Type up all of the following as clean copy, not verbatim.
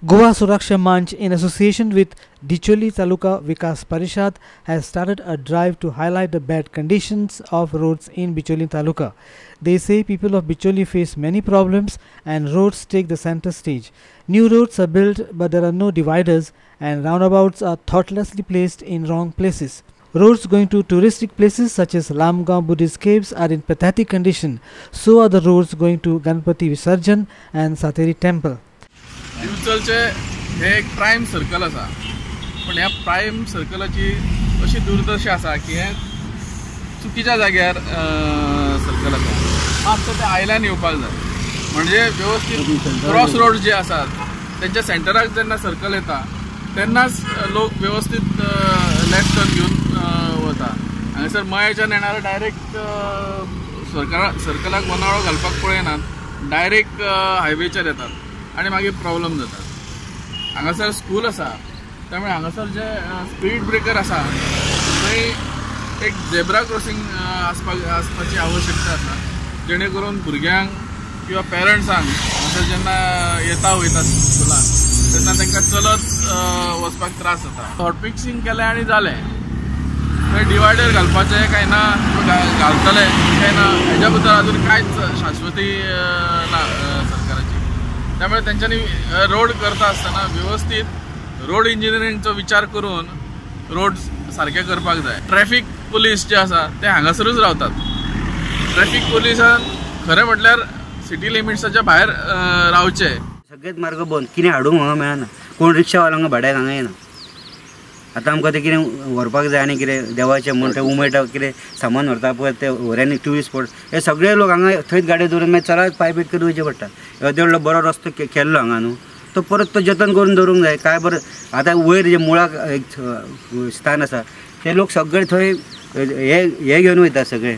Goa Suraksha Manch, in association with Dicholi Taluka Vikas Parishad, has started a drive to highlight the bad conditions of roads in Bicholi Taluka. They say people of Bicholi face many problems and roads take the center stage. New roads are built but there are no dividers and roundabouts are thoughtlessly placed in wrong places. Roads going to touristic places such as Lamgaon Buddhist caves are in pathetic condition. So are the roads going to Ganpati Visarjan and Sateri temple. दिवचलचे हे एक prime circle आसा, पण ह्या prime सर्कलाची अशी दुर्दशा आसा की हे चुकीच्या जाग्यार सर्कल आसा. मातसो ते आयल्यान येवपाक जाय, म्हणजे व्यवस्थित क्रॉस रोड जे आसात त्यांच्या सेंटराक जेन्ना सर्कल येता तेन्नाच लोक व्यवस्थित लेफ्ट टर्न घेवन वता. हांगासर मयाच्यान येणारे डायरेक्ट सर्कलाक वनाळो घालपाक पळयनात, डायरेक्ट हायवेचेर येतात आणि मागीर प्रॉब्लेम जाता. हांगासर स्कूल आसा, त्यामुळे हांगासर जे स्पीड ब्रेकर आसा थंय एक झेब्रा क्रॉसिंग आसपाची आवश्यकता आसा, जेणे करून भुरग्यांक किंवा पेरंट्सांक हांगासर जेन्ना येता वयता स्कुलान तेन्ना तांकां चलत वचपाक त्रास जाता. हॉटफिक्सिंग केलें आनी जालें. थंय डिवायडर घालपाचें काय ना, घालतले काय ना, हेज्या बद्दल अजून कांयच शाश्वती ना सरकाराची. त्यामुळे त्यांच्यानी रोड करता असताना व्यवस्थित रोड इंजिनियरिंगचो विचार करून रोड सारखे करपाक जाय. ट्रॅफिक पुलीस जे आसा ते हांगासरूच रावतात. ट्रॅफिक पुलिसान खरें म्हटल्यार सिटी लिमिट्साच्या भायर रावचे. सगळेच मार्ग बंद, कितें हाडूंक हांगा मेळना. कोण रिक्षावाल्यांक भाड्याक हांगा येना. आतां आमकां तें कितें व्हरपाक जाय आनी कितें देवाचें म्हण तें उमेटा कितें सामान व्हरता पळय ते व्हऱ्यांनी ट्युरिस्ट स्पॉट हे सगळे लोक हांगा थंयच गाडी दवरून मागीर चलत पांय बीट करून वयचें पडटा. देड व्हडलो बरो रस्तो केल्लो हांगा न्हू, तो परत तो जतन करून दवरूंक जाय. काय बरं आतां वयर जे मुळाक एक स्थान आसा ते लोक सगळे थंय हे घेवन वयता, सगळे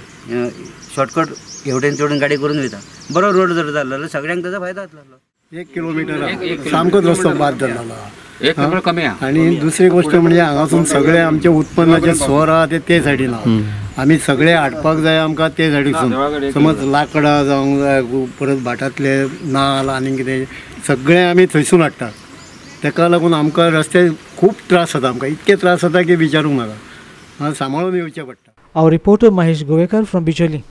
शॉर्टकट हेवटेन तेवटेन गाडी करून वयता. बरो रोड जर जाल्लो जाल्यार सगळ्यांक ताचो फायदो जातलो. 1 किलोमीटर सामकोच रस्तो बाद जाल्लो आणि दुसरी गोष्ट म्हणजे हांगासून सगळे आमचे उत्पन्नाचे स्वर आहा ते सायडीन आहा. आमी सगळे हाडपाक जाय आमकां ते सायडीसून. समज लाकडां जावंक जाय, परत भाटांतले नाल्ल आनी कितें सगळे आमी थंयसून हाडटात. तेका लागून आमकां रस्ते खूब त्रास जाता. आमकां इतके त्रास जाता की विचारूंक नाका. सांबाळून येवचें पडटा. Our reporter Mahesh Govekar from Bicholi.